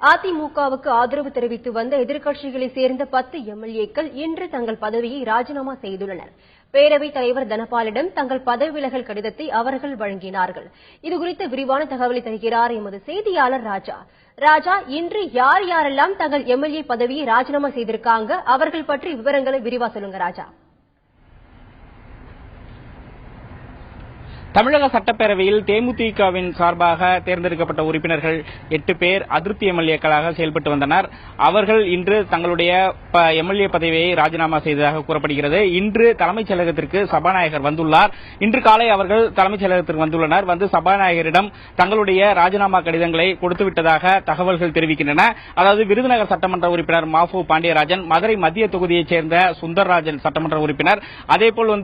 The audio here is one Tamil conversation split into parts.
அதிமுகவுக்கு ஆதரவு தெரிவித்து வந்த எதிர்க்கட்சிகளைச் சேர்ந்த 10 எம்எல்ஏக்கள் இன்று தங்கள் பதவியை ராஜினாமா செய்துள்ளனர். பேரவைத் தலைவர் தனபாலிடம் தங்கள் பதவி விலகல் கடிதத்தை அவர்கள் வழங்கினார்கள். இதுகுறித்த விரிவான தகவலை தருகிறார் எமது செய்தியாளர் ராஜா. ராஜா, இன்று யார் யாரெல்லாம் தங்கள் எம்எல்ஏ பதவியை ராஜினாமா செய்திருக்காங்க, அவர்கள் பற்றி விவரங்களை விரிவா சொல்லுங்க ராஜா. தமிழக சட்டப்பேரவையில் தேமுதிகவின் சார்பாக தேர்ந்தெடுக்கப்பட்ட உறுப்பினர்கள் 8 பேர் அதிருப்தி எம்எல்ஏக்களாக செயல்பட்டு வந்தனர். அவர்கள் இன்று தங்களுடைய எம்எல்ஏ பதவியை ராஜினாமா செய்ததாக கூறப்படுகிறது. இன்று தலைமைச் செயலகத்திற்கு சபாநாயகர் வந்துள்ளார். இன்று காலை அவர்கள் தலைமைச் செயலகத்திற்கு வந்துள்ளனர். வந்து சபாநாயகரிடம் தங்களுடைய ராஜினாமா கடிதங்களை கொடுத்துவிட்டதாக தகவல்கள் தெரிவிக்கின்றன. அதாவது விருதுநகர் சட்டமன்ற உறுப்பினர் மாஃபு பாண்டியராஜன், மதுரை மத்திய தொகுதியைச் சேர்ந்த சுந்தர்ராஜன் சட்டமன்ற உறுப்பினர், அதேபோல்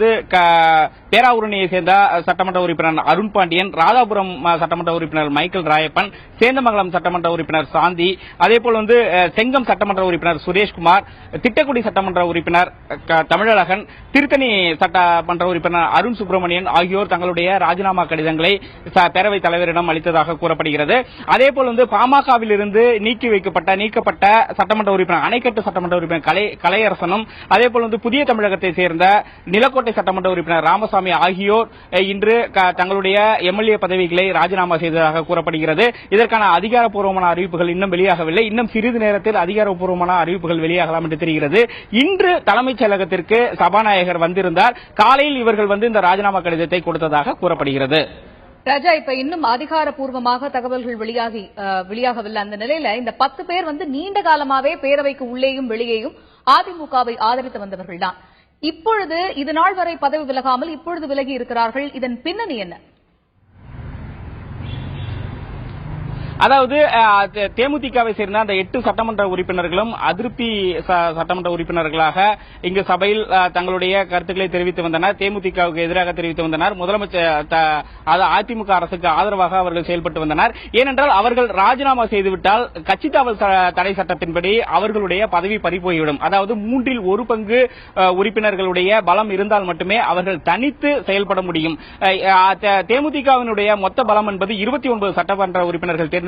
பேராவூரணியை சேர்ந்த சட்டமன்ற உறுப்பினர் அருண் பாண்டியன், ராதாபுரம் சட்டமன்ற உறுப்பினர் மைக்கேல் ராயப்பன், சேந்தமங்கலம் சட்டமன்ற உறுப்பினர் சாந்தி, அதேபோல் செங்கம் சட்டமன்ற உறுப்பினர் சுரேஷ்குமார், திட்டக்குடி சட்டமன்ற உறுப்பினர் தமிழழகன், திருத்தணி சட்டமன்ற உறுப்பினர் அருண் சுப்பிரமணியன் ஆகியோர் தங்களுடைய ராஜினாமா கடிதங்களை பேரவைத் தலைவரிடம் அளித்ததாக கூறப்படுகிறது. அதேபோல் பாமகவில் இருந்து நீக்கப்பட்ட சட்டமன்ற உறுப்பினர் அணைக்கட்டு சட்டமன்ற உறுப்பினர் கலையரசனும், அதேபோல் புதிய தமிழகத்தை சேர்ந்த நிலக்கோட்டை சட்டமன்ற உறுப்பினர் ராமசாமி ஆகியோர் இன்று தங்களுடைய எம்எல்ஏ பதவிகளை ராஜினாமா செய்ததாக கூறப்படுகிறது. இதற்கான அதிகாரப்பூர்வமான அறிவிப்புகள் இன்னும் வெளியாகவில்லை. இன்னும் சிறிது நேரத்தில் அதிகாரப்பூர்வமான அறிவிப்புகள் வெளியாகலாம் என்று தெரிகிறது. இன்று தலைமைச் செயலகத்திற்கு சபாநாயகர் வந்திருந்தார். காலையில் இவர்கள் இந்த ராஜினாமா கடிதத்தை கொடுத்ததாக கூறப்படுகிறது. ராஜா, இப்ப இன்னும் அதிகாரப்பூர்வமாக தகவல்கள் வெளியாகவில்லை. அந்த நிலையில இந்த 10 பேர் நீண்ட காலமாவே பேரவைக்கு உள்ளேயும் வெளியேயும் அதிமுகவை ஆதரித்து வந்தவர்கள் தான். இப்பொழுது இது நாள் வரை பதவி விலகாமல் இப்பொழுது விலகி இருக்கிறார்கள். இதன் பின்னணி என்ன? அதாவது தேமுதிகவை சேர்ந்த அந்த 8 சட்டமன்ற உறுப்பினர்களும் அதிருப்தி சட்டமன்ற உறுப்பினர்களாக இங்கு சபையில் தங்களுடைய கருத்துக்களை தெரிவித்து வந்தனர். தேமுதிகவுக்கு எதிராக தெரிவித்து வந்தனர். முதலமைச்சர் அதிமுக அரசுக்கு ஆதரவாக அவர்கள் செயல்பட்டு வந்தனர். ஏனென்றால் அவர்கள் ராஜினாமா செய்துவிட்டால் கட்சி தாவல் தடை சட்டத்தின்படி அவர்களுடைய பதவி பறிபோய்விடும். அதாவது 1/3 பங்கு உறுப்பினர்களுடைய பலம் இருந்தால் மட்டுமே அவர்கள் தனித்து செயல்பட முடியும். தேமுதிகவினுடைய மொத்த பலம் என்பது 29 சட்டமன்ற உறுப்பினர்கள் தேர்ந்தெடுக்கப்பட்டனர்.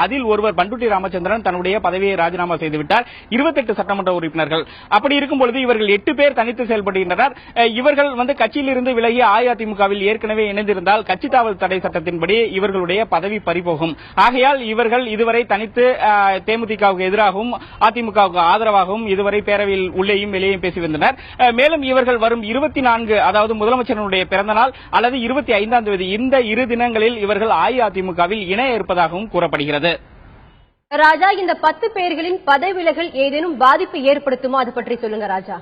அதில் ஒருவர் பண்டுட்டி ராமச்சந்திரன் தன்னுடைய பதவியை ராஜினாமா செய்துவிட்டார். 28 சட்டமன்ற உறுப்பினர்கள். அப்படி இருக்கும்பொழுது இவர்கள் 8 பேர் தனித்து செயல்படுகின்றனர். இவர்கள் கட்சியிலிருந்து விலகி அஇஅதிமுகவில் ஏற்கனவே இணைந்திருந்தால் கட்சி தாவல் தடை சட்டத்தின்படி இவர்களுடைய பதவி பறிபோகும். ஆகையால் இவர்கள் இதுவரை தனித்து தேமுதிகவுக்கு எதிராகவும் அதிமுகவுக்கு ஆதரவாகவும் இதுவரை பேரவையில் உள்ளேயும் வெளியேயும் பேசி வந்தனர். மேலும் இவர்கள் வரும் 24, அதாவது முதலமைச்சருடைய பிறந்தநாள் அல்லது 25ஆம் தேதி, இந்த 2 தினங்களில் இவர்கள் அஇஅதிமுகவில் இணைய இருப்பதாகவும் கூறப்படுகிறது. ராஜா, இந்த 10 பேர்களின் பதவி விலகல் ஏதேனும் பாதிப்பு ஏற்படுத்துமோ, அது பற்றி சொல்லுங்க ராஜா.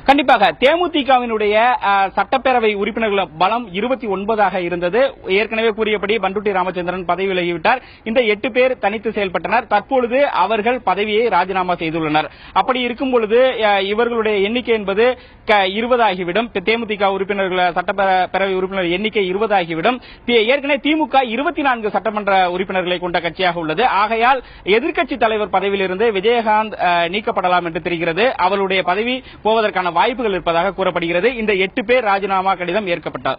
கண்டிப்பாக தேமுதிகவினுடைய சட்டப்பேரவை உறுப்பினர்கள் பலம் 29ஆக இருந்தது. ஏற்கனவே கூறியபடி பண்டுட்டி ராமச்சந்திரன் பதவி விலகிவிட்டார். இந்த 8 பேர் தனித்து செயல்பட்டனர். தற்பொழுது அவர்கள் பதவியை ராஜினாமா செய்துள்ளனர். அப்படி இருக்கும் பொழுது இவர்களுடைய எண்ணிக்கை என்பது 20 ஆகிவிடும். தேமுதிக உறுப்பினர்கள் சட்டப்பேரவை உறுப்பினர் எண்ணிக்கை 20 ஆகிவிடும். ஏற்கனவே திமுக 24 சட்டமன்ற உறுப்பினர்களை கொண்ட கட்சியாக உள்ளது. ஆகையால் எதிர்க்கட்சி தலைவர் பதவியிலிருந்து விஜயகாந்த் நீக்கப்படலாம் என்று தெரிகிறது. அவருடைய பதவி போவதற்கான வாய்ப்புகள் இருப்பதாக கூறப்படுகிறது. இந்த 8 பேர் ராஜினாமா கடிதம் ஏற்கப்பட்டார்.